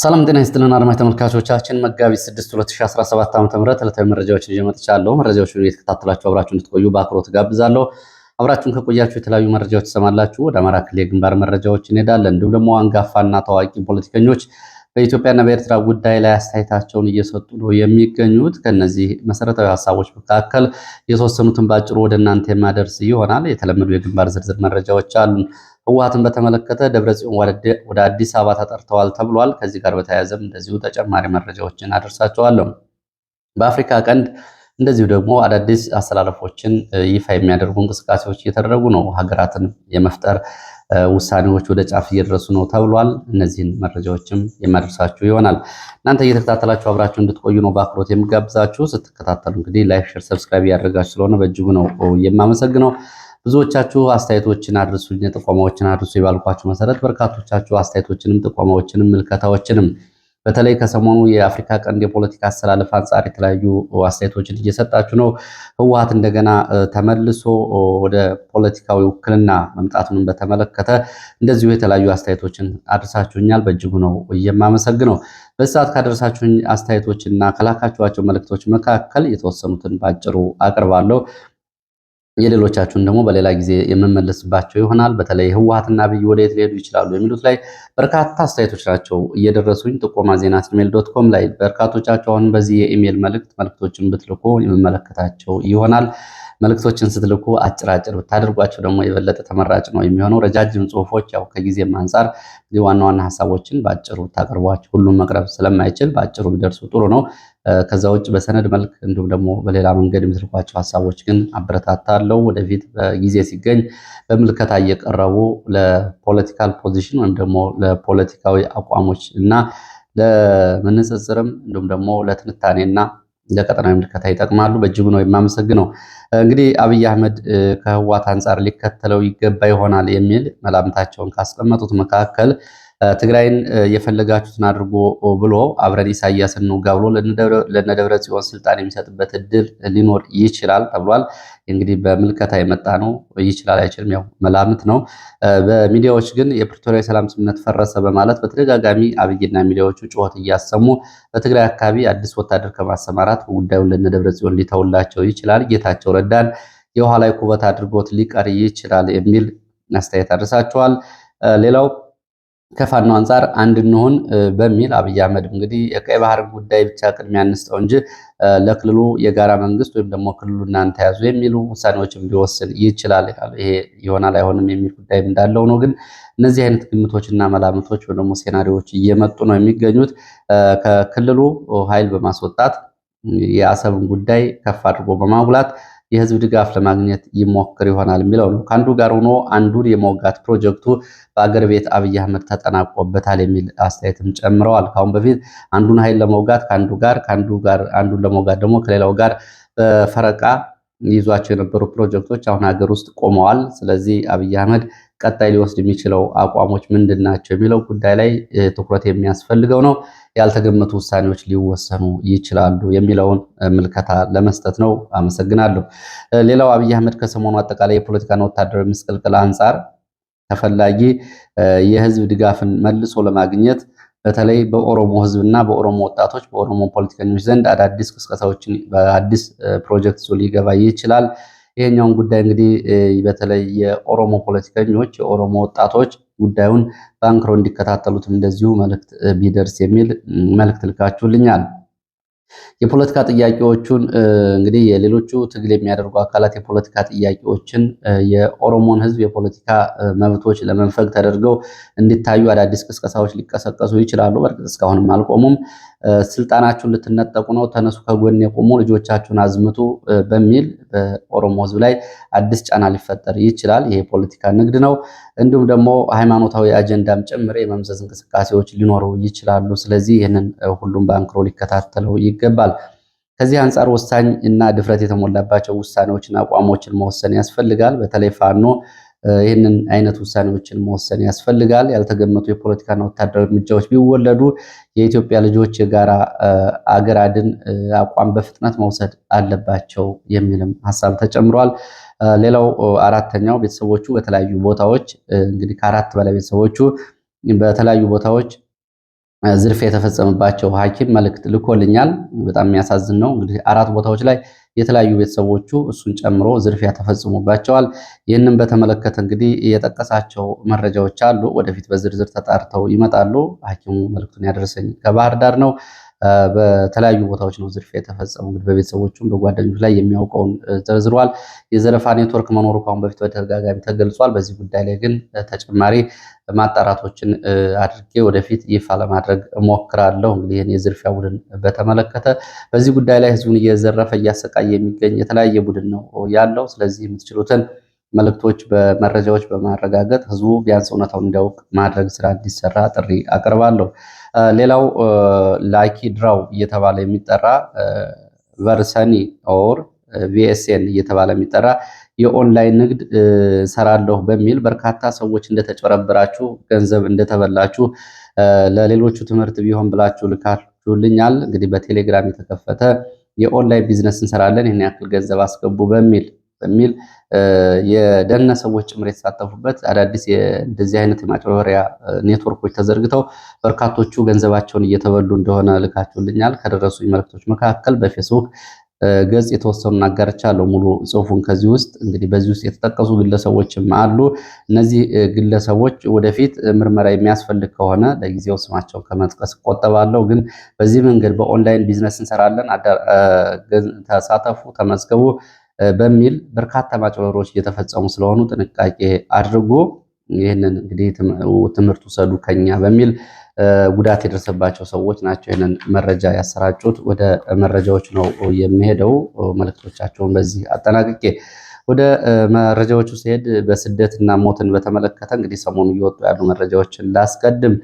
ሰላም ጤና ይስጥልን አድማጭ ተመልካቾቻችን፣ መጋቢት 6 2017 ዓ.ም ዕለታዊ መረጃዎችን ይዤ መጥቻለሁ። መረጃዎቹን እየተከታተላችሁ አብራችሁ እንድትቆዩ በአክብሮት ጋብዛለሁ። አብራችሁን ከቆያችሁ የተለያዩ መረጃዎች ትሰማላችሁ። ወደ አማራ ክልል የግንባር መረጃዎች እንሄዳለን። እንዲሁም ደግሞ አንጋፋና ታዋቂ ፖለቲከኞች በኢትዮጵያና በኤርትራ ጉዳይ ላይ አስተያየታቸውን እየሰጡ ነው የሚገኙት። ከነዚህ መሰረታዊ ሀሳቦች መካከል የተወሰኑትን ባጭሩ ወደ እናንተ የማደርስ ይሆናል። የተለመዱ የግንባር ዝርዝር መረጃዎች አሉ። ህወሓትን በተመለከተ ደብረጽዮን ወደ አዲስ አበባ ተጠርተዋል ተብሏል። ከዚህ ጋር በተያያዘም እንደዚሁ ተጨማሪ መረጃዎችን አደርሳቸዋለሁ። በአፍሪካ ቀንድ እንደዚሁ ደግሞ አዳዲስ አስተላለፎችን ይፋ የሚያደርጉ እንቅስቃሴዎች እየተደረጉ ነው። ሀገራትን የመፍጠር ውሳኔዎች ወደ ጫፍ እየደረሱ ነው ተብሏል። እነዚህን መረጃዎችም የማደርሳችሁ ይሆናል። እናንተ እየተከታተላችሁ አብራችሁ እንድትቆዩ ነው በአክብሮት የምጋብዛችሁ። ስትከታተሉ እንግዲህ ላይክ፣ ሼር፣ ሰብስክራይብ እያደረጋችሁ ስለሆነ በእጅጉ ነው የማመሰግነው። ብዙዎቻችሁ አስተያየቶችን አድርሱኝ፣ ጥቆማዎችን አድርሱ ይባልኳችሁ መሰረት በርካቶቻችሁ አስተያየቶችንም ጥቆማዎችንም ምልከታዎችንም በተለይ ከሰሞኑ የአፍሪካ ቀንድ የፖለቲካ አሰላለፍ አንጻር የተለያዩ አስተያየቶችን እየሰጣችሁ ነው። ህወሓት እንደገና ተመልሶ ወደ ፖለቲካዊ ውክልና መምጣቱንም በተመለከተ እንደዚሁ የተለያዩ አስተያየቶችን አድርሳችሁኛል። በእጅጉ ነው የማመሰግነው። በዚህ ሰዓት ካደረሳችሁኝ አስተያየቶችና ከላካችኋቸው መልእክቶች መካከል የተወሰኑትን ባጭሩ አቅርባለሁ። የሌሎቻችሁን ደግሞ በሌላ ጊዜ የምመለስባቸው ይሆናል። በተለይ ህወሓትና አብይ ወደየት ሊሄዱ ይችላሉ የሚሉት ላይ በርካታ አስተያየቶች ናቸው እየደረሱኝ። ጥቆማ@ዜና@gmail.com ላይ በርካቶቻችሁ አሁን በዚህ የኢሜል መልእክቶችን ብትልኩ የምመለከታቸው ይሆናል። መልእክቶችን ስትልኩ አጭር ብታደርጓቸው ደግሞ የበለጠ ተመራጭ ነው የሚሆነው። ረጃጅም ጽሁፎች ያው ከጊዜም አንጻር ዋና ዋና ሀሳቦችን በአጭሩ ብታቀርቧቸው ሁሉም መቅረብ ስለማይችል በአጭሩ ቢደርሱ ጥሩ ነው። ከዛ ውጭ በሰነድ መልክ እንዲሁም ደግሞ በሌላ መንገድ የምትልኳቸው ሀሳቦች ግን አበረታታለሁ። ወደፊት በጊዜ ሲገኝ በምልከታ እየቀረቡ ለፖለቲካል ፖዚሽን ወይም ደግሞ ለፖለቲካዊ አቋሞች እና ለመነጽጽርም እንዲሁም ደግሞ ለትንታኔና ለቀጠናዊ ምልከታ ይጠቅማሉ። በእጅጉ ነው የማመሰግነው። እንግዲህ አብይ አህመድ ከህወሓት አንጻር ሊከተለው ይገባ ይሆናል የሚል መላምታቸውን ካስቀመጡት መካከል ትግራይን የፈለጋችሁትን አድርጎ ብሎ አብረን ኢሳያስን እንውጋ ብሎ ለነደብረ ጽዮን ስልጣን የሚሰጥበት እድል ሊኖር ይችላል ተብሏል። እንግዲህ በምልከታ የመጣ ነው። ይችላል አይችልም ያው መላምት ነው። በሚዲያዎች ግን የፕሪቶሪያ የሰላም ስምምነት ፈረሰ በማለት በተደጋጋሚ አብይና ሚዲያዎቹ ጩኸት እያሰሙ በትግራይ አካባቢ አዲስ ወታደር ከማሰማራት ጉዳዩን ለነደብረ ጽዮን ሊተውላቸው ይችላል፣ ጌታቸው ረዳን የውሃ ላይ ኩበት አድርጎት ሊቀር ይችላል የሚል አስተያየት አድርሳቸዋል። ሌላው ከፋኖ አንጻር አንድ እንሆን በሚል አብይ አህመድ እንግዲህ የቀይ ባህር ጉዳይ ብቻ ቅድሚያ እንስጠው እንጂ ለክልሉ የጋራ መንግስት ወይም ደግሞ ክልሉ እናንተ ያዙ የሚሉ ውሳኔዎችም ሊወስን ይችላል ይላል። ይሄ ይሆናል አይሆንም የሚል ጉዳይም እንዳለው ነው። ግን እነዚህ አይነት ግምቶችና መላምቶች ወይም ደግሞ ሴናሪዎች እየመጡ ነው የሚገኙት። ከክልሉ ኃይል በማስወጣት የአሰብን ጉዳይ ከፍ አድርጎ በማጉላት የህዝብ ድጋፍ ለማግኘት ይሞክር ይሆናል የሚለው ነው። ከአንዱ ጋር ሆኖ አንዱን የመውጋት ፕሮጀክቱ በአገር ቤት አብይ አህመድ ተጠናቆበታል የሚል አስተያየትም ጨምረዋል። ከአሁን በፊት አንዱን ኃይል ለመውጋት ከአንዱ ጋር አንዱን ለመውጋት ደግሞ ከሌላው ጋር በፈረቃ ይዟቸው የነበሩ ፕሮጀክቶች አሁን ሀገር ውስጥ ቆመዋል። ስለዚህ አብይ አህመድ ቀጣይ ሊወስድ የሚችለው አቋሞች ምንድን ናቸው የሚለው ጉዳይ ላይ ትኩረት የሚያስፈልገው ነው። ያልተገመቱ ውሳኔዎች ሊወሰኑ ይችላሉ የሚለውን ምልከታ ለመስጠት ነው። አመሰግናለሁ። ሌላው አብይ አህመድ ከሰሞኑ አጠቃላይ የፖለቲካና ወታደራዊ ምስቅልቅል አንጻር ተፈላጊ የህዝብ ድጋፍን መልሶ ለማግኘት በተለይ በኦሮሞ ህዝብና በኦሮሞ ወጣቶች በኦሮሞ ፖለቲከኞች ዘንድ አዳዲስ ቅስቀሳዎችን በአዲስ ፕሮጀክት ዞ ሊገባ ይችላል። ይሄኛውን ጉዳይ እንግዲህ በተለይ የኦሮሞ ፖለቲከኞች የኦሮሞ ወጣቶች ጉዳዩን በአንክሮ እንዲከታተሉትም እንደዚሁ መልእክት ቢደርስ የሚል መልእክት ልካችሁልኛል። የፖለቲካ ጥያቄዎቹን እንግዲህ የሌሎቹ ትግል የሚያደርጉ አካላት የፖለቲካ ጥያቄዎችን የኦሮሞን ህዝብ የፖለቲካ መብቶች ለመንፈግ ተደርገው እንዲታዩ አዳዲስ ቅስቀሳዎች ሊቀሰቀሱ ይችላሉ። በእርግጥ እስካሁንም አልቆሙም። ስልጣናችሁን ልትነጠቁ ነው፣ ተነሱ፣ ከጎን የቆሙ ልጆቻችሁን አዝምቱ በሚል በኦሮሞ ህዝብ ላይ አዲስ ጫና ሊፈጠር ይችላል። ይሄ የፖለቲካ ንግድ ነው። እንዲሁም ደግሞ ሃይማኖታዊ አጀንዳም ጭምር የመምዘዝ እንቅስቃሴዎች ሊኖሩ ይችላሉ። ስለዚህ ይህንን ሁሉም በአንክሮ ሊከታተለው ይገባል። ከዚህ አንጻር ወሳኝ እና ድፍረት የተሞላባቸው ውሳኔዎችና አቋሞችን መወሰን ያስፈልጋል። በተለይ ፋኖ ይህንን አይነት ውሳኔዎችን መወሰን ያስፈልጋል። ያልተገመቱ የፖለቲካና ወታደራዊ እርምጃዎች ቢወለዱ የኢትዮጵያ ልጆች የጋራ አገር አድን አቋም በፍጥነት መውሰድ አለባቸው የሚልም ሀሳብ ተጨምሯል። ሌላው አራተኛው ቤተሰቦቹ በተለያዩ ቦታዎች እንግዲህ ከአራት በላይ ቤተሰቦቹ በተለያዩ ቦታዎች ዝርፊያ የተፈጸመባቸው ሐኪም መልእክት ልኮልኛል። በጣም የሚያሳዝን ነው። እንግዲህ 4 ቦታዎች ላይ የተለያዩ ቤተሰቦቹ እሱን ጨምሮ ዝርፊያ ተፈጽሞባቸዋል። ይህንን በተመለከተ እንግዲህ የጠቀሳቸው መረጃዎች አሉ። ወደፊት በዝርዝር ተጣርተው ይመጣሉ። ሐኪሙ መልእክቱን ያደረሰኝ ከባህር ዳር ነው። በተለያዩ ቦታዎች ነው ዝርፊያ የተፈጸመው። እንግዲህ በቤተሰቦቹም በጓደኞች ላይ የሚያውቀውን ዘርዝሯል። የዘረፋ ኔትወርክ መኖሩ ከአሁን በፊት በተደጋጋሚ ተገልጿል። በዚህ ጉዳይ ላይ ግን ተጨማሪ ማጣራቶችን አድርጌ ወደፊት ይፋ ለማድረግ እሞክራለሁ። እንግዲህ ይህን የዝርፊያ ቡድን በተመለከተ በዚህ ጉዳይ ላይ ህዝቡን እየዘረፈ እያሰቃየ የሚገኝ የተለያየ ቡድን ነው ያለው። ስለዚህ የምትችሉትን መልእክቶች በመረጃዎች በማረጋገጥ ህዝቡ ቢያንስ እውነታውን እንዲያውቅ ማድረግ ስራ እንዲሰራ ጥሪ አቀርባለሁ። ሌላው ላኪ ድራው እየተባለ የሚጠራ ቨርሰኒ ኦር ቪኤስኤን እየተባለ የሚጠራ የኦንላይን ንግድ ሰራለሁ በሚል በርካታ ሰዎች እንደተጨበረበራችሁ ገንዘብ እንደተበላችሁ ለሌሎቹ ትምህርት ቢሆን ብላችሁ ልካችሁልኛል። እንግዲህ በቴሌግራም የተከፈተ የኦንላይን ቢዝነስ እንሰራለን ይህን ያክል ገንዘብ አስገቡ በሚል የደህንነት ሰዎች ጭምር የተሳተፉበት አዳዲስ እንደዚህ አይነት የማጭበርበሪያ ኔትወርኮች ተዘርግተው በርካቶቹ ገንዘባቸውን እየተበሉ እንደሆነ ልካችሁልኛል። ከደረሱኝ መልእክቶች መካከል በፌስቡክ ገጽ የተወሰኑ አጋርቻለሁ። ሙሉ ጽሁፉን ከዚህ ውስጥ እንግዲህ በዚህ ውስጥ የተጠቀሱ ግለሰቦችም አሉ። እነዚህ ግለሰቦች ወደፊት ምርመራ የሚያስፈልግ ከሆነ ለጊዜው ስማቸውን ከመጥቀስ እቆጠባለሁ። ግን በዚህ መንገድ በኦንላይን ቢዝነስ እንሰራለን፣ ተሳተፉ፣ ተመዝገቡ በሚል በርካታ ማጭበርበሮች እየተፈጸሙ ስለሆኑ ጥንቃቄ አድርጎ ይህንን እንግዲህ ትምህርት ውሰዱ ከኛ በሚል ጉዳት የደረሰባቸው ሰዎች ናቸው ይህንን መረጃ ያሰራጩት። ወደ መረጃዎች ነው የሚሄደው። መልእክቶቻቸውን በዚህ አጠናቅቄ ወደ መረጃዎቹ ሲሄድ በስደትና ሞትን በተመለከተ እንግዲህ ሰሞኑ እየወጡ ያሉ መረጃዎችን ላስቀድም።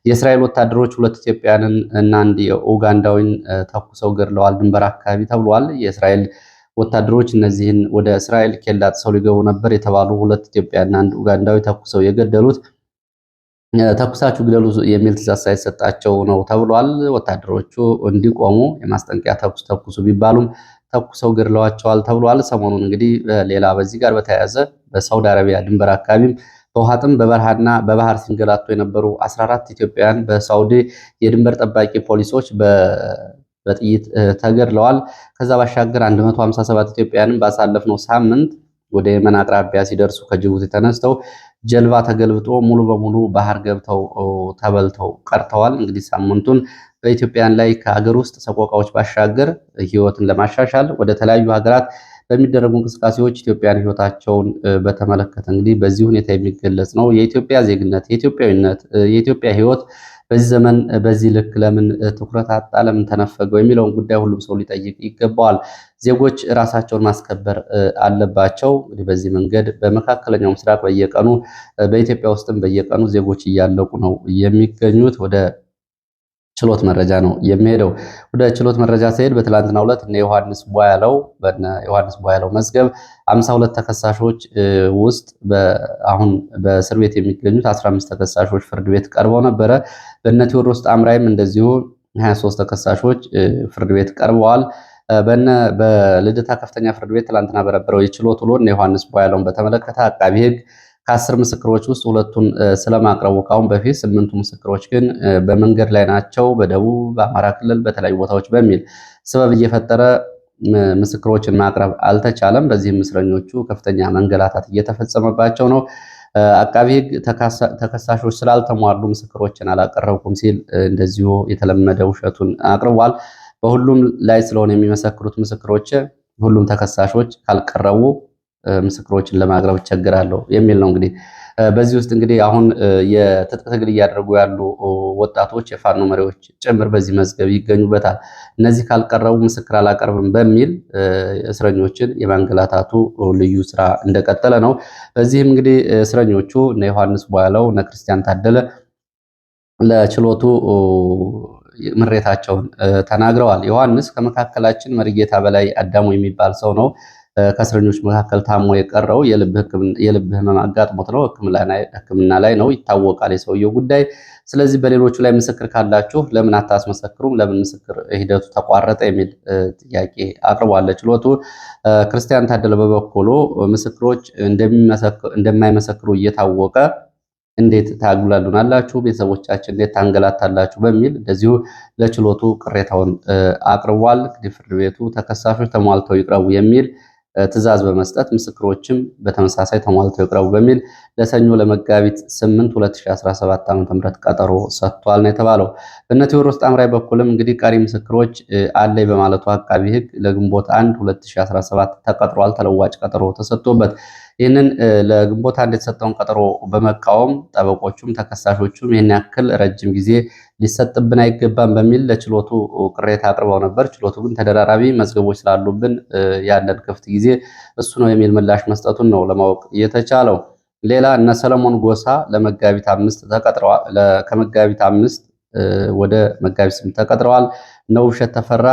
የእስራኤል ወታደሮች 2 ኢትዮጵያንን እና 1 ኡጋንዳዊን ተኩሰው ገድለዋል ድንበር አካባቢ ተብሏል። የእስራኤል ወታደሮች እነዚህን ወደ እስራኤል ኬላ ጥሰው ሊገቡ ነበር የተባሉ 2 ኢትዮጵያና 1 ኡጋንዳዊ ተኩሰው የገደሉት ተኩሳችሁ ግደሉ የሚል ትዕዛዝ ሳይሰጣቸው ነው ተብሏል። ወታደሮቹ እንዲቆሙ የማስጠንቀቂያ ተኩስ ተኩሱ ቢባሉም ተኩሰው ገድለዋቸዋል ተብሏል። ሰሞኑን እንግዲህ ሌላ በዚህ ጋር በተያያዘ በሳውዲ አረቢያ ድንበር አካባቢም በውሃ ጥም በበረሃና በባህር ሲንገላቱ የነበሩ 14 ኢትዮጵያውያን በሳውዲ የድንበር ጠባቂ ፖሊሶች በጥይት ተገድለዋል። ከዛ ባሻገር 157 ኢትዮጵያውያንም ባሳለፍነው ሳምንት ወደ የመን አቅራቢያ ሲደርሱ ከጅቡቲ ተነስተው ጀልባ ተገልብጦ ሙሉ በሙሉ ባህር ገብተው ተበልተው ቀርተዋል። እንግዲህ ሳምንቱን በኢትዮጵያን ላይ ከሀገር ውስጥ ሰቆቃዎች ባሻገር ሕይወትን ለማሻሻል ወደ ተለያዩ ሀገራት በሚደረጉ እንቅስቃሴዎች ኢትዮጵያን ሕይወታቸውን በተመለከተ እንግዲህ በዚህ ሁኔታ የሚገለጽ ነው። የኢትዮጵያ ዜግነት፣ የኢትዮጵያዊነት፣ የኢትዮጵያ ሕይወት በዚህ ዘመን በዚህ ልክ ለምን ትኩረት አጣ፣ ለምን ተነፈገው የሚለውን ጉዳይ ሁሉም ሰው ሊጠይቅ ይገባዋል። ዜጎች ራሳቸውን ማስከበር አለባቸው። እንግዲህ በዚህ መንገድ በመካከለኛው ምስራቅ በየቀኑ በኢትዮጵያ ውስጥም በየቀኑ ዜጎች እያለቁ ነው የሚገኙት። ወደ ችሎት መረጃ ነው የሚሄደው። ወደ ችሎት መረጃ ሲሄድ በትላንትናው ዕለት እነ ዮሐንስ ቧያለው መዝገብ 52 ተከሳሾች ውስጥ አሁን በእስር ቤት የሚገኙት 15 ተከሳሾች ፍርድ ቤት ቀርበው ነበረ። በእነ ቴዎድሮስ ጣምራይም እንደዚሁ 23 ተከሳሾች ፍርድ ቤት ቀርበዋል። በልደታ ከፍተኛ ፍርድ ቤት ትላንትና በነበረው የችሎት ውሎ እነ ዮሐንስ ቧያለውን በተመለከተ አቃቢ ሕግ ከ10 ምስክሮች ውስጥ 2ቱን ስለማቅረቡ ካሁን በፊት 8ቱ ምስክሮች ግን በመንገድ ላይ ናቸው፣ በደቡብ በአማራ ክልል በተለያዩ ቦታዎች በሚል ሰበብ እየፈጠረ ምስክሮችን ማቅረብ አልተቻለም። በዚህም እስረኞቹ ከፍተኛ መንገላታት እየተፈጸመባቸው ነው። አቃቢ ሕግ ተከሳሾች ስላልተሟሉ ምስክሮችን አላቀረብኩም ሲል እንደዚሁ የተለመደ ውሸቱን አቅርቧል። በሁሉም ላይ ስለሆነ የሚመሰክሩት ምስክሮች ሁሉም ተከሳሾች ካልቀረቡ ምስክሮችን ለማቅረብ እቸግራለሁ የሚል ነው። እንግዲህ በዚህ ውስጥ እንግዲህ አሁን የትጥቅ ትግል እያደረጉ ያሉ ወጣቶች የፋኖ መሪዎች ጭምር በዚህ መዝገብ ይገኙበታል። እነዚህ ካልቀረቡ ምስክር አላቀርብም በሚል እስረኞችን የማንገላታቱ ልዩ ስራ እንደቀጠለ ነው። በዚህም እንግዲህ እስረኞቹ እነ ዮሐንስ ቧያለው እነ ክርስቲያን ታደለ ለችሎቱ ምሬታቸውን ተናግረዋል። ዮሐንስ ከመካከላችን መሪጌታ በላይ አዳሙ የሚባል ሰው ነው ከእስረኞች መካከል ታሞ የቀረው የልብ ህመም አጋጥሞት ነው። ሕክምና ላይ ነው፣ ይታወቃል የሰውየው ጉዳይ። ስለዚህ በሌሎቹ ላይ ምስክር ካላችሁ ለምን አታስመሰክሩም? ለምን ምስክር ሂደቱ ተቋረጠ? የሚል ጥያቄ አቅርቧል ችሎቱ። ክርስቲያን ታደለ በበኩሉ ምስክሮች እንደማይመሰክሩ እየታወቀ እንዴት ታጉላሉናላችሁ? ቤተሰቦቻችን እንዴት ታንገላታላችሁ? በሚል እንደዚሁ ለችሎቱ ቅሬታውን አቅርቧል። እንግዲህ ፍርድ ቤቱ ተከሳሾች ተሟልተው ይቅረቡ የሚል ትዕዛዝ በመስጠት ምስክሮችም በተመሳሳይ ተሟልተው ይቅረቡ በሚል ለሰኞ ለመጋቢት 8 2017 ዓ.ም ቀጠሮ ሰጥቷል ነው የተባለው። በእነ ቴዎድሮስ ጣምራይ በኩልም እንግዲህ ቀሪ ምስክሮች አለይ በማለቱ አቃቢ ሕግ ለግንቦት 1 2017 ተቀጥሯል። ተለዋጭ ቀጠሮ ተሰጥቶበት ይህንን ለግንቦት አንድ የተሰጠውን ቀጠሮ በመቃወም ጠበቆቹም ተከሳሾቹም ይህን ያክል ረጅም ጊዜ ሊሰጥብን አይገባም በሚል ለችሎቱ ቅሬታ አቅርበው ነበር። ችሎቱ ግን ተደራራቢ መዝገቦች ስላሉብን ያለን ክፍት ጊዜ እሱ ነው የሚል ምላሽ መስጠቱን ነው ለማወቅ የተቻለው። ሌላ እነ ሰለሞን ጎሳ ለመጋቢት 5 ተቀጥረዋል። ከመጋቢት 5 ወደ መጋቢት 8 ተቀጥረዋል። እነ ውብሸት ተፈራ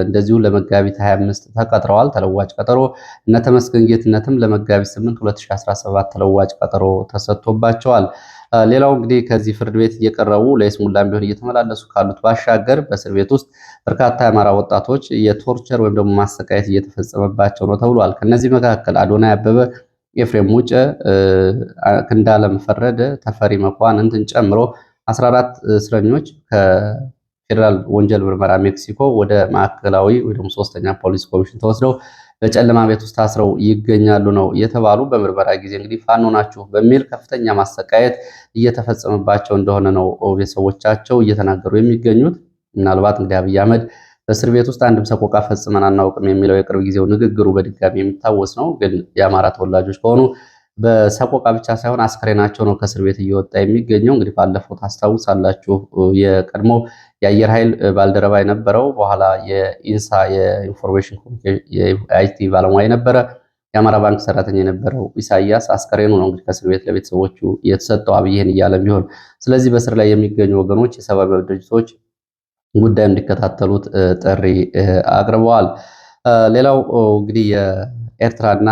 እንደዚሁ ለመጋቢት 25 ተቀጥረዋል። ተለዋጭ ቀጠሮ እነ ተመስገን ጌትነትም ለመጋቢት 8 2017 ተለዋጭ ቀጠሮ ተሰጥቶባቸዋል። ሌላው እንግዲህ ከዚህ ፍርድ ቤት እየቀረቡ ለይስሙላም ቢሆን እየተመላለሱ ካሉት ባሻገር በእስር ቤት ውስጥ በርካታ የአማራ ወጣቶች የቶርቸር ወይም ደግሞ ማሰቃየት እየተፈጸመባቸው ነው ተብሏል። ከነዚህ መካከል አዶናይ አበበ፣ ኤፍሬም ሙጬ፣ ክንዳለም ፈረደ፣ ተፈሪ መኳንንትን ጨምሮ 14 እስረኞች ከፌዴራል ወንጀል ምርመራ ሜክሲኮ ወደ ማዕከላዊ ወይ ደግሞ ሶስተኛ ፖሊስ ኮሚሽን ተወስደው በጨለማ ቤት ውስጥ ታስረው ይገኛሉ ነው የተባሉ። በምርመራ ጊዜ እንግዲህ ፋኖ ናችሁ በሚል ከፍተኛ ማሰቃየት እየተፈጸመባቸው እንደሆነ ነው ቤተሰቦቻቸው እየተናገሩ የሚገኙት። ምናልባት እንግዲህ አብይ አህመድ በእስር ቤት ውስጥ አንድም ሰቆቃ ፈጽመን አናውቅም የሚለው የቅርብ ጊዜው ንግግሩ በድጋሚ የሚታወስ ነው። ግን የአማራ ተወላጆች ከሆኑ በሰቆቃ ብቻ ሳይሆን አስከሬናቸው ነው ከእስር ቤት እየወጣ የሚገኘው። እንግዲህ ባለፈው ታስታውሳላችሁ የቀድሞ የአየር ኃይል ባልደረባ የነበረው በኋላ የኢንሳ የኢንፎርሜሽን የአይቲ ባለሙያ የነበረ የአማራ ባንክ ሰራተኛ የነበረው ኢሳያስ አስከሬኑ ነው እንግዲህ ከእስር ቤት ለቤተሰቦቹ የተሰጠው አብይህን እያለ ቢሆን። ስለዚህ በእስር ላይ የሚገኙ ወገኖች የሰብአዊ መብት ድርጅቶች ጉዳይ እንዲከታተሉት ጥሪ አቅርበዋል። ሌላው እንግዲህ የኤርትራና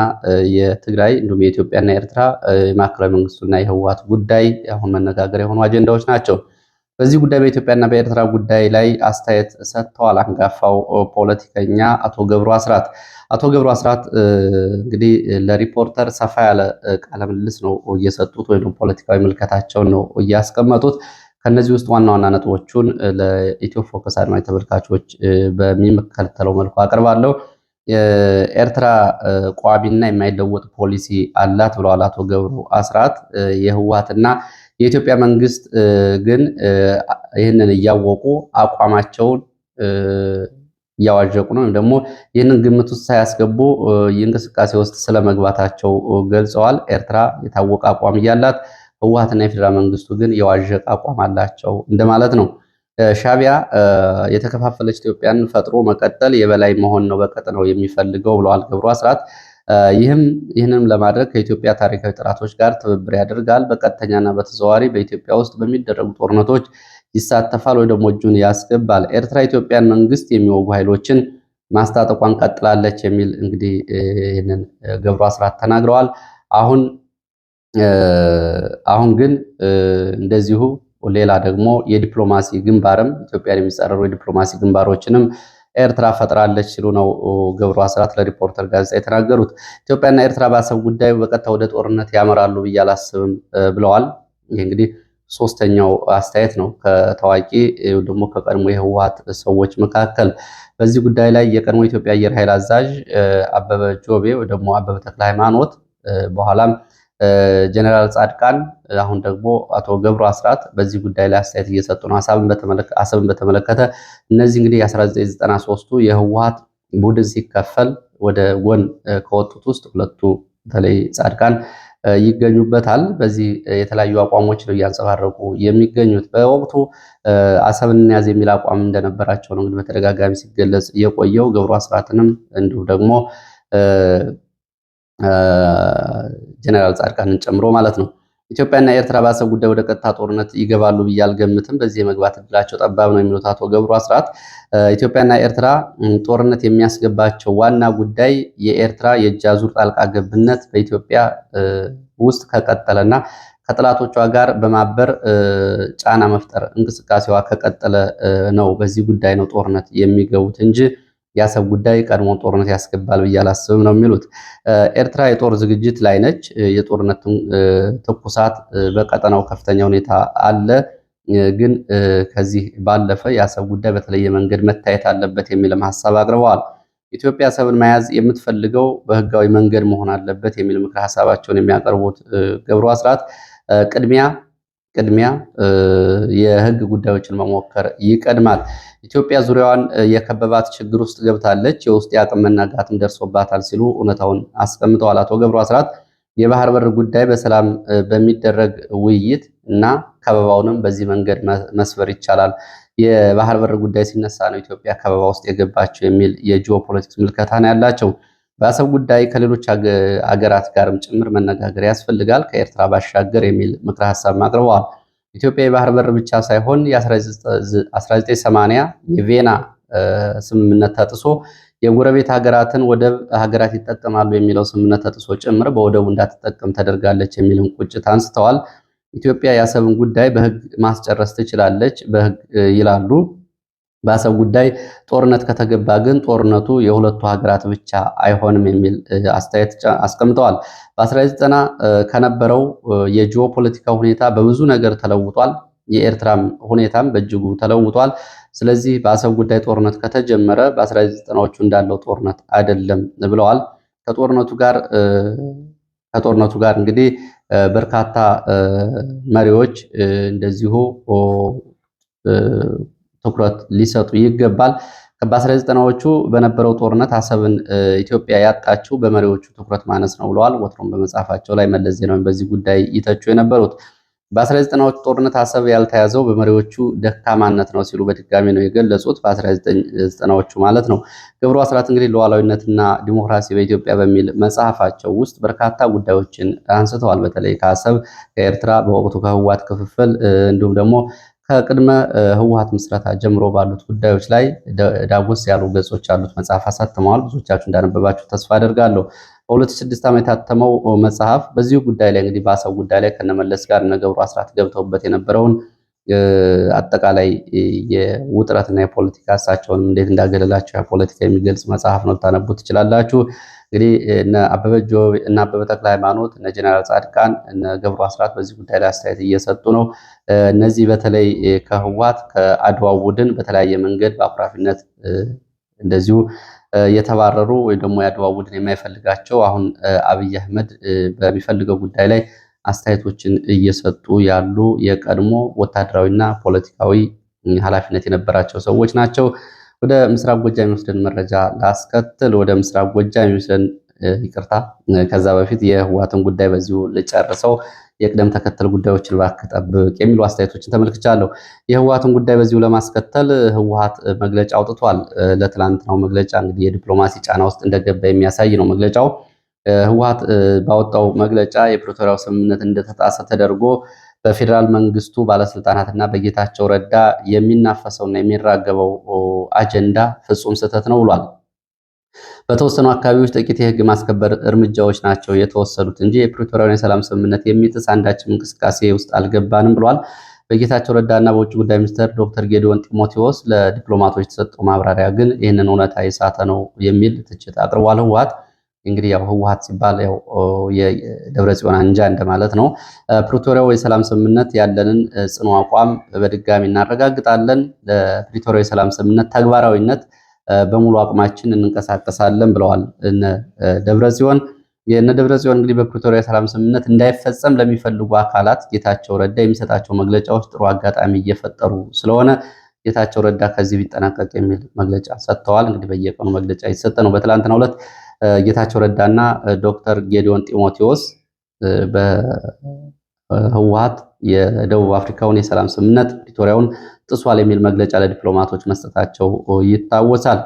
የትግራይ እንዲሁም የኢትዮጵያና የኤርትራ የማዕከላዊ መንግስቱና የህወሓት ጉዳይ አሁን መነጋገሪያ የሆኑ አጀንዳዎች ናቸው። በዚህ ጉዳይ በኢትዮጵያና በኤርትራ ጉዳይ ላይ አስተያየት ሰጥተዋል አንጋፋው ፖለቲከኛ አቶ ገብሩ አስራት። አቶ ገብሩ አስራት እንግዲህ ለሪፖርተር ሰፋ ያለ ቃለ ምልልስ ነው እየሰጡት ወይም ፖለቲካዊ ምልከታቸውን ነው እያስቀመጡት። ከነዚህ ውስጥ ዋና ዋና ነጥቦቹን ለኢትዮ ፎከስ አድማጭ ተመልካቾች በሚከተለው መልኩ አቀርባለሁ። ኤርትራ ቋሚና የማይለወጥ ፖሊሲ አላት ብለዋል አቶ ገብሩ አስራት። የህወሓትና የኢትዮጵያ መንግስት ግን ይህንን እያወቁ አቋማቸውን እያዋዠቁ ነው ወይም ደግሞ ይህንን ግምት ውስጥ ሳያስገቡ የእንቅስቃሴ ውስጥ ስለመግባታቸው ገልጸዋል። ኤርትራ የታወቀ አቋም እያላት ህወሓትና የፌዴራል መንግስቱ ግን የዋዠቀ አቋም አላቸው እንደማለት ነው። ሻዕቢያ የተከፋፈለች ኢትዮጵያን ፈጥሮ መቀጠል የበላይ መሆን ነው በቀጠናው የሚፈልገው ብለዋል ገብሩ አስራት። ይህንንም ለማድረግ ከኢትዮጵያ ታሪካዊ ጠላቶች ጋር ትብብር ያደርጋል። በቀጥተኛና በተዘዋዋሪ በኢትዮጵያ ውስጥ በሚደረጉ ጦርነቶች ይሳተፋል ወይ ደግሞ እጁን ያስገባል። ኤርትራ ኢትዮጵያን መንግስት የሚወጉ ኃይሎችን ማስታጠቋን ቀጥላለች የሚል እንግዲህ ይህንን ገብሩ አስራት ተናግረዋል። አሁን ግን እንደዚሁ ሌላ ደግሞ የዲፕሎማሲ ግንባርም ኢትዮጵያን የሚጻረሩ የዲፕሎማሲ ግንባሮችንም ኤርትራ ፈጥራለች ሲሉ ነው ገብሩ አስራት ለሪፖርተር ጋዜጣ የተናገሩት። ኢትዮጵያና ኤርትራ በአሰብ ጉዳይ በቀጥታ ወደ ጦርነት ያመራሉ ብዬ አላስብም ብለዋል። ይህ እንግዲህ ሶስተኛው አስተያየት ነው ከታዋቂ ደግሞ ከቀድሞ የህወሓት ሰዎች መካከል። በዚህ ጉዳይ ላይ የቀድሞ ኢትዮጵያ አየር ኃይል አዛዥ አበበ ጆቤ ወይ ደግሞ አበበ ተክለ ሃይማኖት በኋላም ጀነራል ጻድቃን አሁን ደግሞ አቶ ገብሩ አስራት በዚህ ጉዳይ ላይ አስተያየት እየሰጡ ነው። አሰብን በተመለከተ እነዚህ እንግዲህ የ1993ቱ የህወሓት ቡድን ሲከፈል ወደ ጎን ከወጡት ውስጥ ሁለቱ በተለይ ጻድቃን ይገኙበታል። በዚህ የተለያዩ አቋሞች ነው እያንጸባረቁ የሚገኙት። በወቅቱ አሰብን እንያዝ የሚል አቋም እንደነበራቸው ነው እንግዲህ በተደጋጋሚ ሲገለጽ የቆየው። ገብሩ አስራትንም እንዲሁም ደግሞ ጀነራል ጻድቃንን ጨምሮ ማለት ነው። ኢትዮጵያና ኤርትራ በአሰብ ጉዳይ ወደ ቀጥታ ጦርነት ይገባሉ ብዬ አልገምትም። በዚህ የመግባት እድላቸው ጠባብ ነው የሚሉት አቶ ገብሩ አስራት ኢትዮጵያና ኤርትራ ጦርነት የሚያስገባቸው ዋና ጉዳይ የኤርትራ የእጅ አዙር ጣልቃ ገብነት በኢትዮጵያ ውስጥ ከቀጠለና ከጥላቶቿ ጋር በማበር ጫና መፍጠር እንቅስቃሴዋ ከቀጠለ ነው። በዚህ ጉዳይ ነው ጦርነት የሚገቡት እንጂ የአሰብ ጉዳይ ቀድሞ ጦርነት ያስገባል ብዬ አላስብም ነው የሚሉት። ኤርትራ የጦር ዝግጅት ላይ ነች። የጦርነት ትኩሳት በቀጠናው ከፍተኛ ሁኔታ አለ። ግን ከዚህ ባለፈ የአሰብ ጉዳይ በተለየ መንገድ መታየት አለበት የሚልም ሀሳብ አቅርበዋል። ኢትዮጵያ አሰብን መያዝ የምትፈልገው በህጋዊ መንገድ መሆን አለበት የሚል ምክረ ሀሳባቸውን የሚያቀርቡት ገብሩ አስራት ቅድሚያ የህግ ጉዳዮችን መሞከር ይቀድማል። ኢትዮጵያ ዙሪያዋን የከበባት ችግር ውስጥ ገብታለች፣ የውስጥ የአቅም መናጋትም ደርሶባታል ሲሉ እውነታውን አስቀምጠዋል። አቶ ገብሩ አስራት የባህር በር ጉዳይ በሰላም በሚደረግ ውይይት እና ከበባውንም በዚህ መንገድ መስበር ይቻላል። የባህር በር ጉዳይ ሲነሳ ነው ኢትዮጵያ ከበባ ውስጥ የገባቸው የሚል የጂኦፖለቲክስ ምልከታ ነው ያላቸው። በአሰብ ጉዳይ ከሌሎች አገራት ጋርም ጭምር መነጋገር ያስፈልጋል ከኤርትራ ባሻገር የሚል ምክረ ሀሳብ አቅርበዋል። ኢትዮጵያ የባህር በር ብቻ ሳይሆን የ1980 የቬና ስምምነት ተጥሶ የጎረቤት ሀገራትን ወደብ ሀገራት ይጠቀማሉ የሚለው ስምምነት ተጥሶ ጭምር በወደቡ እንዳትጠቀም ተደርጋለች የሚልም ቁጭት አንስተዋል። ኢትዮጵያ የአሰብን ጉዳይ በህግ ማስጨረስ ትችላለች በህግ ይላሉ። በአሰብ ጉዳይ ጦርነት ከተገባ ግን ጦርነቱ የሁለቱ ሀገራት ብቻ አይሆንም የሚል አስተያየት አስቀምጠዋል። በ1990 ከነበረው የጂኦፖለቲካ ሁኔታ በብዙ ነገር ተለውጧል። የኤርትራም ሁኔታም በእጅጉ ተለውጧል። ስለዚህ በአሰብ ጉዳይ ጦርነት ከተጀመረ በ1990ዎቹ እንዳለው ጦርነት አይደለም ብለዋል። ከጦርነቱ ጋር እንግዲህ በርካታ መሪዎች እንደዚሁ ትኩረት ሊሰጡ ይገባል። በ1990ዎቹ በነበረው ጦርነት አሰብን ኢትዮጵያ ያጣችው በመሪዎቹ ትኩረት ማነስ ነው ብለዋል። ወትሮም በመጽሐፋቸው ላይ መለስ ዜናዊ በዚህ ጉዳይ ይተቹ የነበሩት በ1990ዎቹ ጦርነት አሰብ ያልተያዘው በመሪዎቹ ደካማነት ነው ሲሉ በድጋሚ ነው የገለጹት። በ1990ዎቹ ማለት ነው። ገብሩ አስራት እንግዲህ ሉዓላዊነትና ዲሞክራሲ በኢትዮጵያ በሚል መጽሐፋቸው ውስጥ በርካታ ጉዳዮችን አንስተዋል። በተለይ ከአሰብ ከኤርትራ በወቅቱ ከህወሓት ክፍፍል እንዲሁም ደግሞ ከቅድመ ህወሓት ምስረታ ጀምሮ ባሉት ጉዳዮች ላይ ዳጎስ ያሉ ገጾች ያሉት መጽሐፍ አሳትመዋል። ብዙዎቻችሁ እንዳነበባችሁ ተስፋ አደርጋለሁ። በ2006 ዓመት የታተመው መጽሐፍ በዚሁ ጉዳይ ላይ እንግዲህ በአሰብ ጉዳይ ላይ ከነመለስ ጋር እነ ገብሩ አስራት ገብተውበት የነበረውን አጠቃላይ የውጥረትና የፖለቲካ እሳቸውንም እንዴት እንዳገለላቸው የፖለቲካ የሚገልጽ መጽሐፍ ነው። ልታነቡት ትችላላችሁ። እንግዲህ እነ አበበ ተክለ ሃይማኖት፣ እነ ጀነራል ጻድቃን፣ እነ ገብሩ አስራት በዚህ ጉዳይ ላይ አስተያየት እየሰጡ ነው። እነዚህ በተለይ ከህወሓት ከአድዋው ቡድን በተለያየ መንገድ በአኩራፊነት እንደዚሁ የተባረሩ ወይ ደግሞ የአድዋ ቡድን የማይፈልጋቸው አሁን አብይ አህመድ በሚፈልገው ጉዳይ ላይ አስተያየቶችን እየሰጡ ያሉ የቀድሞ ወታደራዊና ፖለቲካዊ ኃላፊነት የነበራቸው ሰዎች ናቸው። ወደ ምስራቅ ጎጃም የሚወስደን መረጃ ላስከትል። ወደ ምስራቅ ጎጃም የሚወስደን ይቅርታ፣ ከዛ በፊት የህወሓትን ጉዳይ በዚሁ ልጨርሰው። የቅደም ተከተል ጉዳዮችን እባክህ ጠብቅ የሚሉ አስተያየቶችን ተመልክቻለሁ። የህወሓትን ጉዳይ በዚሁ ለማስከተል ህወሓት መግለጫ አውጥቷል። ለትላንትናው መግለጫ እንግዲህ የዲፕሎማሲ ጫና ውስጥ እንደገባ የሚያሳይ ነው መግለጫው። ህወሓት ባወጣው መግለጫ የፕሪቶሪያው ስምምነት እንደተጣሰ ተደርጎ በፌዴራል መንግስቱ ባለስልጣናትና በጌታቸው ረዳ የሚናፈሰውና የሚራገበው አጀንዳ ፍጹም ስህተት ነው ብሏል። በተወሰኑ አካባቢዎች ጥቂት የህግ ማስከበር እርምጃዎች ናቸው የተወሰዱት እንጂ የፕሪቶሪያውን የሰላም ስምምነት የሚጥስ አንዳችም እንቅስቃሴ ውስጥ አልገባንም ብሏል። በጌታቸው ረዳና በውጭ ጉዳይ ሚኒስትር ዶክተር ጌዲዮን ጢሞቴዎስ ለዲፕሎማቶች የተሰጠው ማብራሪያ ግን ይህንን እውነታ የሳተ ነው የሚል ትችት አቅርቧል። ህወሓት እንግዲህ ያው ህወሓት ሲባል ያው የደብረጽዮን አንጃ እንደማለት ነው። ፕሪቶሪያው የሰላም ስምምነት ያለንን ጽኑ አቋም በድጋሚ እናረጋግጣለን። ለፕሪቶሪያው የሰላም ስምምነት ተግባራዊነት በሙሉ አቅማችን እንንቀሳቀሳለን ብለዋል እነ ደብረጽዮን። የእነ ደብረጽዮን እንግዲህ በፕሪቶሪያ የሰላም ስምምነት እንዳይፈጸም ለሚፈልጉ አካላት ጌታቸው ረዳ የሚሰጣቸው መግለጫዎች ጥሩ አጋጣሚ እየፈጠሩ ስለሆነ ጌታቸው ረዳ ከዚህ ቢጠናቀቅ የሚል መግለጫ ሰጥተዋል። እንግዲህ በየቀኑ መግለጫ ይሰጠ ነው። በትላንትናው ዕለት ጌታቸው ረዳና ዶክተር ጌዲዮን ጢሞቴዎስ በህወሓት የደቡብ አፍሪካውን የሰላም ስምምነት ፕሪቶሪያውን ጥሷል የሚል መግለጫ ለዲፕሎማቶች መስጠታቸው ይታወሳል።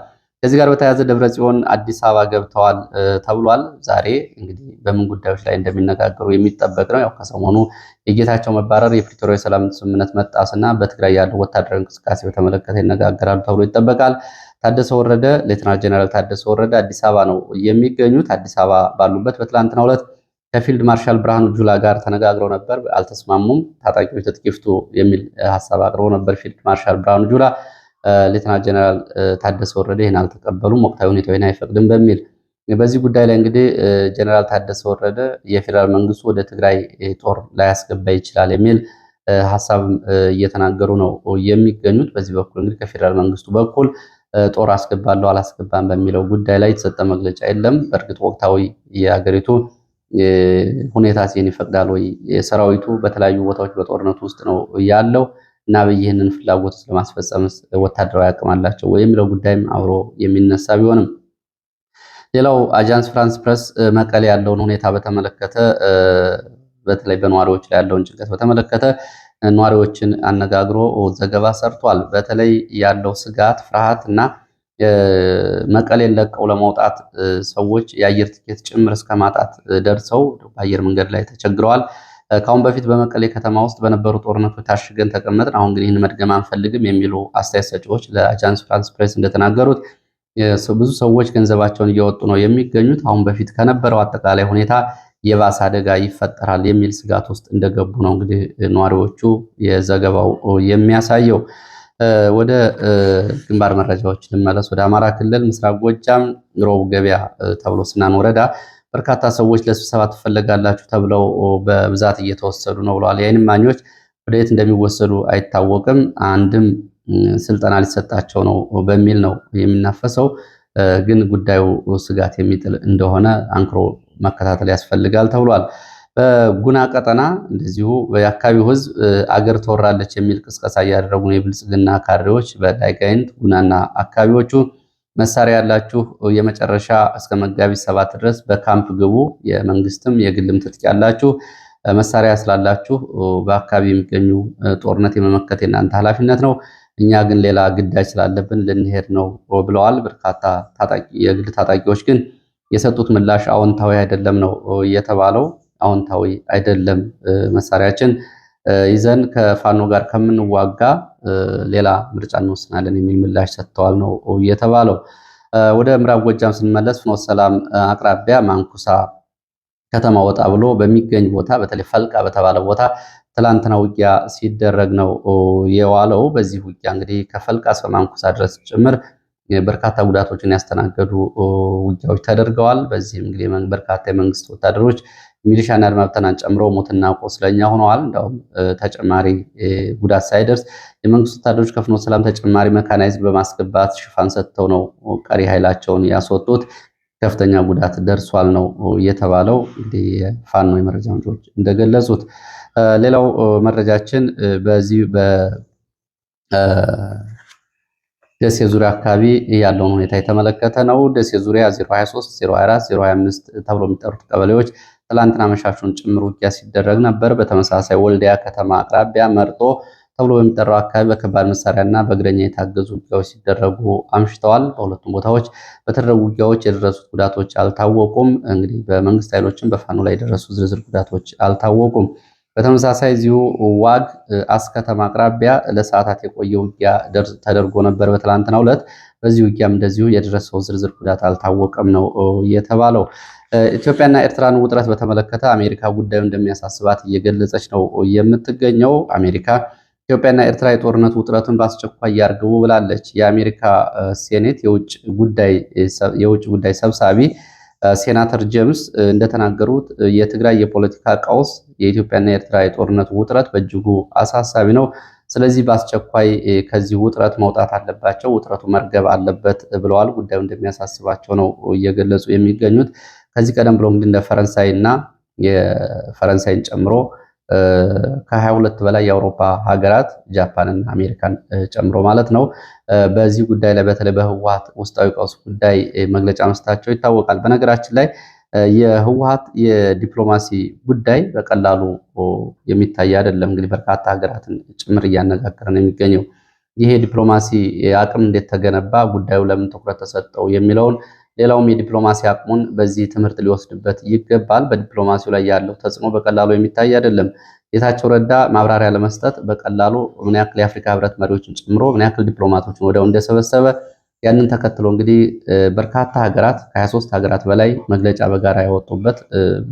ከዚህ ጋር በተያያዘ ደብረጽዮን አዲስ አበባ ገብተዋል ተብሏል። ዛሬ እንግዲህ በምን ጉዳዮች ላይ እንደሚነጋገሩ የሚጠበቅ ነው። ያው ከሰሞኑ የጌታቸው መባረር፣ የፕሪቶሪያ የሰላም ስምምነት መጣስና በትግራይ ያለው ወታደራዊ እንቅስቃሴ በተመለከተ ይነጋገራሉ ተብሎ ይጠበቃል። ታደሰ ወረደ ሌተናል ጀነራል ታደሰ ወረደ አዲስ አበባ ነው የሚገኙት። አዲስ አበባ ባሉበት በትላንትናው ዕለት ከፊልድ ማርሻል ብርሃኑ ጁላ ጋር ተነጋግረው ነበር። አልተስማሙም። ታጣቂዎች ትጥቅ ይፍቱ የሚል ሀሳብ አቅርበው ነበር ፊልድ ማርሻል ብርሃኑ ጁላ። ሌተናል ጀነራል ታደሰ ወረደ ይህን አልተቀበሉም፣ ወቅታዊ ሁኔታው ይህን አይፈቅድም በሚል በዚህ ጉዳይ ላይ እንግዲህ ጀነራል ታደሰ ወረደ የፌዴራል መንግስቱ ወደ ትግራይ ጦር ላያስገባ ይችላል የሚል ሀሳብ እየተናገሩ ነው የሚገኙት። በዚህ በኩል እንግዲህ ከፌዴራል መንግስቱ በኩል ጦር አስገባለሁ አላስገባም በሚለው ጉዳይ ላይ የተሰጠ መግለጫ የለም። በእርግጥ ወቅታዊ የሀገሪቱ ሁኔታ ሲን ይፈቅዳል ወይ? ሰራዊቱ በተለያዩ ቦታዎች በጦርነቱ ውስጥ ነው ያለው እና ይህንን ፍላጎት ለማስፈጸም ወታደራዊ አቅም አላቸው ወይ የሚለው ጉዳይም አብሮ የሚነሳ ቢሆንም ሌላው አጃንስ ፍራንስ ፕረስ መቀሌ ያለውን ሁኔታ በተመለከተ በተለይ በነዋሪዎች ላይ ያለውን ጭንቀት በተመለከተ ነዋሪዎችን አነጋግሮ ዘገባ ሰርቷል። በተለይ ያለው ስጋት፣ ፍርሃት እና መቀሌን ለቀው ለመውጣት ሰዎች የአየር ትኬት ጭምር እስከ ማጣት ደርሰው በአየር መንገድ ላይ ተቸግረዋል። ከአሁን በፊት በመቀሌ ከተማ ውስጥ በነበሩ ጦርነቶች ታሽገን ተቀመጥን፣ አሁን ግን ይህን መድገም አንፈልግም የሚሉ አስተያየት ሰጪዎች ለአጃንስ ፍራንስ ፕሬስ እንደተናገሩት ብዙ ሰዎች ገንዘባቸውን እያወጡ ነው የሚገኙት። አሁን በፊት ከነበረው አጠቃላይ ሁኔታ የባሰ አደጋ ይፈጠራል የሚል ስጋት ውስጥ እንደገቡ ነው እንግዲህ ነዋሪዎቹ የዘገባው የሚያሳየው። ወደ ግንባር መረጃዎች ልመለስ። ወደ አማራ ክልል ምስራቅ ጎጃም ሮብ ገበያ ተብሎ ስናን ወረዳ በርካታ ሰዎች ለስብሰባ ትፈለጋላችሁ ተብለው በብዛት እየተወሰዱ ነው ብለዋል። የዓይን እማኞች ወደ የት እንደሚወሰዱ አይታወቅም። አንድም ስልጠና ሊሰጣቸው ነው በሚል ነው የሚናፈሰው። ግን ጉዳዩ ስጋት የሚጥል እንደሆነ አንክሮ መከታተል ያስፈልጋል ተብሏል። በጉና ቀጠና እንደዚሁ የአካባቢው ሕዝብ አገር ትወራለች የሚል ቅስቀሳ እያደረጉ ነው የብልጽግና ካድሬዎች። በዳይጋይንት ጉናና አካባቢዎቹ መሳሪያ ያላችሁ የመጨረሻ እስከ መጋቢት 7 ድረስ በካምፕ ግቡ፣ የመንግስትም የግልም ትጥቅ ያላችሁ መሳሪያ ስላላችሁ በአካባቢ የሚገኙ ጦርነት የመመከት የናንተ ኃላፊነት ነው፣ እኛ ግን ሌላ ግዳጅ ስላለብን ልንሄድ ነው ብለዋል። በርካታ የግል ታጣቂዎች ግን የሰጡት ምላሽ አዎንታዊ አይደለም ነው የተባለው። አዎንታዊ አይደለም፣ መሳሪያችን ይዘን ከፋኖ ጋር ከምንዋጋ ሌላ ምርጫ እንወስናለን የሚል ምላሽ ሰጥተዋል ነው የተባለው። ወደ ምዕራብ ጎጃም ስንመለስ ፍኖተ ሰላም አቅራቢያ ማንኩሳ ከተማ ወጣ ብሎ በሚገኝ ቦታ በተለይ ፈልቃ በተባለ ቦታ ትላንትና ውጊያ ሲደረግ ነው የዋለው። በዚህ ውጊያ እንግዲህ ከፈልቃ እስከ ማንኩሳ ድረስ ጭምር በርካታ ጉዳቶችን ያስተናገዱ ውጊያዎች ተደርገዋል። በዚህም እንግዲህ በርካታ የመንግስት ወታደሮች ሚሊሻና አድማ ብተናን ጨምሮ ሞትና ቆስለኛ ሆነዋል። እንደውም ተጨማሪ ጉዳት ሳይደርስ የመንግስት ወታደሮች ከፍኖተ ሰላም ተጨማሪ መካናይዝድ በማስገባት ሽፋን ሰጥተው ነው ቀሪ ኃይላቸውን ያስወጡት። ከፍተኛ ጉዳት ደርሷል ነው የተባለው። እንግዲህ የፋኖ የመረጃ ምንጮች እንደገለጹት። ሌላው መረጃችን በዚህ ደሴ ዙሪያ አካባቢ ያለውን ሁኔታ የተመለከተ ነው። ደሴ ዙሪያ 023፣ 024፣ 025 ተብሎ የሚጠሩት ቀበሌዎች ትላንትና መሻሹን ጭምር ውጊያ ሲደረግ ነበር። በተመሳሳይ ወልዲያ ከተማ አቅራቢያ መርጦ ተብሎ በሚጠራው አካባቢ በከባድ መሳሪያና በእግረኛ የታገዙ ውጊያዎች ሲደረጉ አምሽተዋል። በሁለቱም ቦታዎች በተደረጉ ውጊያዎች የደረሱት ጉዳቶች አልታወቁም። እንግዲህ በመንግስት ኃይሎችም በፋኖ ላይ የደረሱ ዝርዝር ጉዳቶች አልታወቁም። በተመሳሳይ እዚሁ ዋግ አስከተማ አቅራቢያ ለሰዓታት የቆየ ውጊያ ተደርጎ ነበር በትላንትናው ዕለት። በዚህ ውጊያም እንደዚሁ የደረሰው ዝርዝር ጉዳት አልታወቀም ነው የተባለው። ኢትዮጵያና ኤርትራን ውጥረት በተመለከተ አሜሪካ ጉዳዩ እንደሚያሳስባት እየገለጸች ነው የምትገኘው። አሜሪካ ኢትዮጵያና ኤርትራ የጦርነት ውጥረቱን በአስቸኳይ ያርግቡ ብላለች። የአሜሪካ ሴኔት የውጭ ጉዳይ ሰብሳቢ ሴናተር ጄምስ እንደተናገሩት የትግራይ የፖለቲካ ቀውስ፣ የኢትዮጵያና የኤርትራ የጦርነት ውጥረት በእጅጉ አሳሳቢ ነው። ስለዚህ በአስቸኳይ ከዚህ ውጥረት መውጣት አለባቸው፣ ውጥረቱ መርገብ አለበት ብለዋል። ጉዳዩ እንደሚያሳስባቸው ነው እየገለጹ የሚገኙት። ከዚህ ቀደም ብሎ እንግዲህ እንደ ፈረንሳይና የፈረንሳይን ጨምሮ ከ22 በላይ የአውሮፓ ሀገራት ጃፓንና አሜሪካን ጨምሮ ማለት ነው በዚህ ጉዳይ ላይ በተለይ በህወሓት ውስጣዊ ቀውስ ጉዳይ መግለጫ መስጠታቸው ይታወቃል። በነገራችን ላይ የህወሓት የዲፕሎማሲ ጉዳይ በቀላሉ የሚታይ አይደለም። እንግዲህ በርካታ ሀገራትን ጭምር እያነጋገረ ነው የሚገኘው። ይሄ ዲፕሎማሲ አቅም እንዴት ተገነባ፣ ጉዳዩ ለምን ትኩረት ተሰጠው የሚለውን ሌላውም የዲፕሎማሲ አቅሙን በዚህ ትምህርት ሊወስድበት ይገባል። በዲፕሎማሲው ላይ ያለው ተጽዕኖ በቀላሉ የሚታይ አይደለም። ጌታቸው ረዳ ማብራሪያ ለመስጠት በቀላሉ ምን ያክል የአፍሪካ ህብረት መሪዎችን ጨምሮ ምን ያክል ዲፕሎማቶችን ወዲያው እንደሰበሰበ ያንን ተከትሎ እንግዲህ በርካታ ሀገራት ከ23 ሀገራት በላይ መግለጫ በጋራ ያወጡበት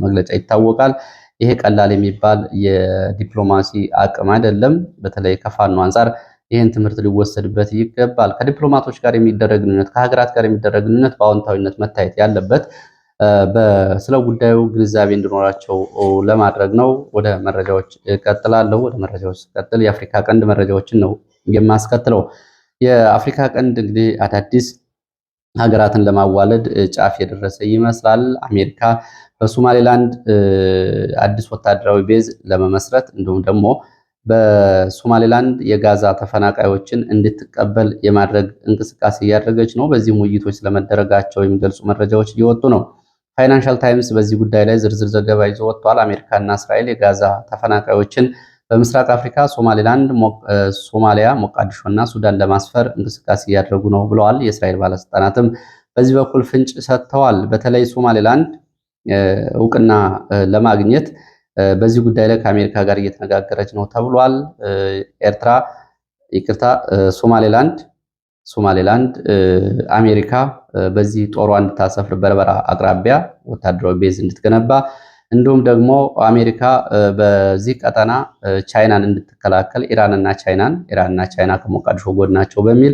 መግለጫ ይታወቃል። ይሄ ቀላል የሚባል የዲፕሎማሲ አቅም አይደለም። በተለይ ከፋኖ አንጻር ይህን ትምህርት ሊወሰድበት ይገባል። ከዲፕሎማቶች ጋር የሚደረግ ግንኙነት፣ ከሀገራት ጋር የሚደረግ ግንኙነት በአዎንታዊነት መታየት ያለበት ስለ ጉዳዩ ግንዛቤ እንዲኖራቸው ለማድረግ ነው። ወደ መረጃዎች እቀጥላለሁ። ወደ መረጃዎች ስቀጥል የአፍሪካ ቀንድ መረጃዎችን ነው የማስከትለው። የአፍሪካ ቀንድ እንግዲህ አዳዲስ ሀገራትን ለማዋለድ ጫፍ የደረሰ ይመስላል። አሜሪካ በሶማሌላንድ አዲስ ወታደራዊ ቤዝ ለመመስረት እንዲሁም ደግሞ በሶማሌላንድ የጋዛ ተፈናቃዮችን እንድትቀበል የማድረግ እንቅስቃሴ እያደረገች ነው። በዚህም ውይይቶች ስለመደረጋቸው የሚገልጹ መረጃዎች እየወጡ ነው። ፋይናንሻል ታይምስ በዚህ ጉዳይ ላይ ዝርዝር ዘገባ ይዞ ወጥቷል። አሜሪካና እስራኤል የጋዛ ተፈናቃዮችን በምስራቅ አፍሪካ ሶማሌላንድ፣ ሶማሊያ፣ ሞቃዲሾ እና ሱዳን ለማስፈር እንቅስቃሴ እያደረጉ ነው ብለዋል። የእስራኤል ባለስልጣናትም በዚህ በኩል ፍንጭ ሰጥተዋል። በተለይ ሶማሌላንድ እውቅና ለማግኘት በዚህ ጉዳይ ላይ ከአሜሪካ ጋር እየተነጋገረች ነው ተብሏል። ሶማሌላንድ አሜሪካ በዚህ ጦሯ እንድታሰፍር በርበራ አቅራቢያ ወታደራዊ ቤዝ እንድትገነባ እንዲሁም ደግሞ አሜሪካ በዚህ ቀጠና ቻይናን እንድትከላከል ኢራንና ቻይና ከሞቃዲሾ ጎን ናቸው በሚል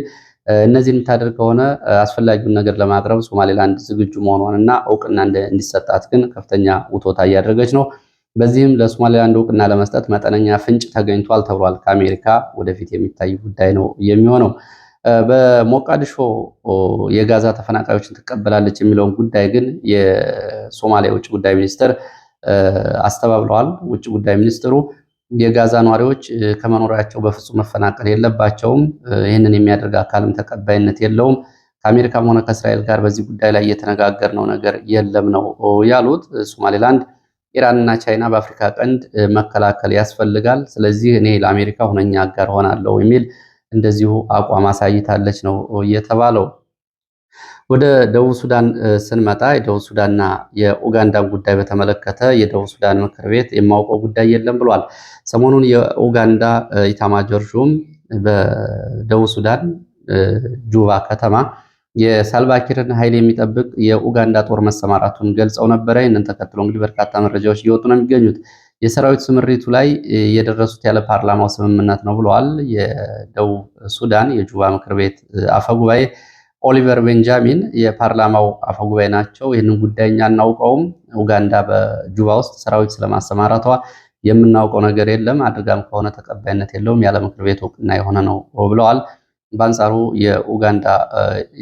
እነዚህ የምታደርግ ከሆነ አስፈላጊውን ነገር ለማቅረብ ሶማሌላንድ ዝግጁ መሆኗንና እውቅና እንዲሰጣት ግን ከፍተኛ ውቶታ እያደረገች ነው። በዚህም ለሶማሌላንድ እውቅና ለመስጠት መጠነኛ ፍንጭ ተገኝቷል ተብሏል። ከአሜሪካ ወደፊት የሚታይ ጉዳይ ነው የሚሆነው። በሞቃዲሾ የጋዛ ተፈናቃዮችን ትቀበላለች የሚለውን ጉዳይ ግን የሶማሊያ ውጭ ጉዳይ ሚኒስትር አስተባብለዋል። ውጭ ጉዳይ ሚኒስትሩ የጋዛ ነዋሪዎች ከመኖሪያቸው በፍጹም መፈናቀል የለባቸውም፣ ይህንን የሚያደርግ አካልም ተቀባይነት የለውም፣ ከአሜሪካም ሆነ ከእስራኤል ጋር በዚህ ጉዳይ ላይ እየተነጋገርነው ነገር የለም ነው ያሉት። ሶማሌላንድ ኢራንና ቻይና በአፍሪካ ቀንድ መከላከል ያስፈልጋል፣ ስለዚህ እኔ ለአሜሪካ ሁነኛ አጋር ሆናለሁ የሚል እንደዚሁ አቋም አሳይታለች ነው የተባለው። ወደ ደቡብ ሱዳን ስንመጣ የደቡብ ሱዳንና የኡጋንዳን ጉዳይ በተመለከተ የደቡብ ሱዳን ምክር ቤት የማውቀው ጉዳይ የለም ብሏል። ሰሞኑን የኡጋንዳ ኢታማጆር ሹም በደቡብ ሱዳን ጁባ ከተማ የሳልቫኪርን ኃይል የሚጠብቅ የኡጋንዳ ጦር መሰማራቱን ገልጸው ነበረ። ይህንን ተከትሎ እንግዲህ በርካታ መረጃዎች እየወጡ ነው የሚገኙት። የሰራዊት ስምሪቱ ላይ የደረሱት ያለ ፓርላማው ስምምነት ነው ብለዋል። የደቡብ ሱዳን የጁባ ምክር ቤት አፈጉባኤ ኦሊቨር ቤንጃሚን የፓርላማው አፈጉባኤ ናቸው። ይህንን ጉዳይ እኛ አናውቀውም፣ ኡጋንዳ በጁባ ውስጥ ሰራዊት ስለማሰማራቷ የምናውቀው ነገር የለም፣ አድርጋም ከሆነ ተቀባይነት የለውም፣ ያለ ምክር ቤት እውቅና የሆነ ነው ብለዋል። በአንጻሩ የኡጋንዳ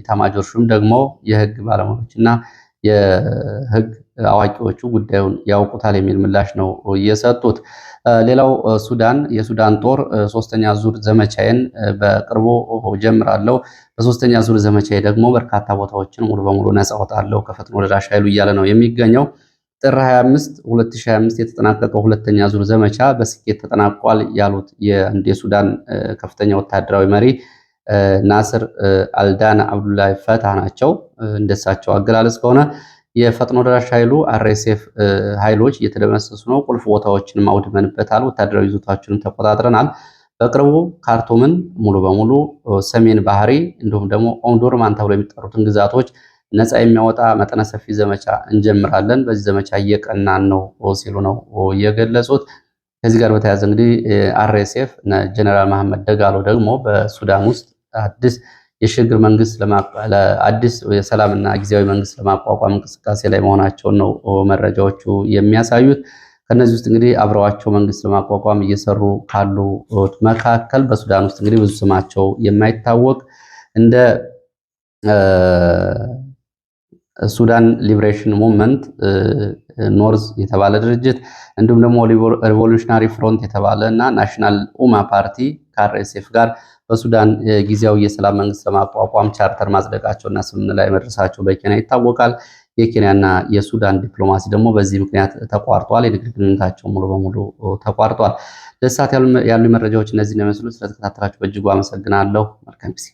ኢታማጆር ሹም ደግሞ የህግ ባለሙያዎች እና የህግ አዋቂዎቹ ጉዳዩን ያውቁታል የሚል ምላሽ ነው እየሰጡት። ሌላው የሱዳን ጦር ሶስተኛ ዙር ዘመቻዬን በቅርቡ ጀምራለሁ፣ በሶስተኛ ዙር ዘመቻዬ ደግሞ በርካታ ቦታዎችን ሙሉ በሙሉ ነፃ አወጣለሁ ከፈጥኖ ደራሽ ኃይሉ እያለ ነው የሚገኘው። ጥር 25 2025 የተጠናቀቀው ሁለተኛ ዙር ዘመቻ በስኬት ተጠናቋል ያሉት የሱዳን ከፍተኛ ወታደራዊ መሪ ናስር አልዳና አብዱላይ ፈታህ ናቸው። እንደሳቸው አገላለጽ ከሆነ የፈጥኖ ደራሽ ኃይሉ አርኤስኤፍ ኃይሎች እየተደመሰሱ ነው፣ ቁልፍ ቦታዎችን አውድመንበታል፣ ወታደራዊ ይዞታዎችንም ተቆጣጥረናል፣ በቅርቡ ካርቱምን ሙሉ በሙሉ ሰሜን ባህሪ እንዲሁም ደግሞ ኦምዱርማን ተብሎ የሚጠሩትን ግዛቶች ነፃ የሚያወጣ መጠነ ሰፊ ዘመቻ እንጀምራለን፣ በዚህ ዘመቻ እየቀናን ነው ሲሉ ነው የገለጹት። ከዚህ ጋር በተያያዘ እንግዲህ አርኤስኤፍ ጀነራል መሐመድ ደጋሎ ደግሞ በሱዳን ውስጥ አዲስ የሽግግር መንግስት አዲስ የሰላምና ጊዜያዊ መንግስት ለማቋቋም እንቅስቃሴ ላይ መሆናቸውን ነው መረጃዎቹ የሚያሳዩት። ከነዚህ ውስጥ እንግዲህ አብረዋቸው መንግስት ለማቋቋም እየሰሩ ካሉ መካከል በሱዳን ውስጥ እንግዲህ ብዙ ስማቸው የማይታወቅ እንደ ሱዳን ሊብሬሽን ሙቭመንት ኖርዝ የተባለ ድርጅት እንዲሁም ደግሞ ሪቮሉሽናሪ ፍሮንት የተባለ እና ናሽናል ኡማ ፓርቲ ከአርኤስኤፍ ጋር በሱዳን ጊዜያዊ የሰላም መንግስት ለማቋቋም ቻርተር ማጽደቃቸውና ስምምነት ላይ መድረሳቸው በኬንያ ይታወቃል። የኬንያና የሱዳን ዲፕሎማሲ ደግሞ በዚህ ምክንያት ተቋርጧል። የንግድ ግንኙነታቸው ሙሉ በሙሉ ተቋርጧል። ለሰዓት ያሉ መረጃዎች እነዚህ ነው የሚመስሉት። ስለተከታተላችሁ በእጅጉ አመሰግናለሁ። መልካም ጊዜ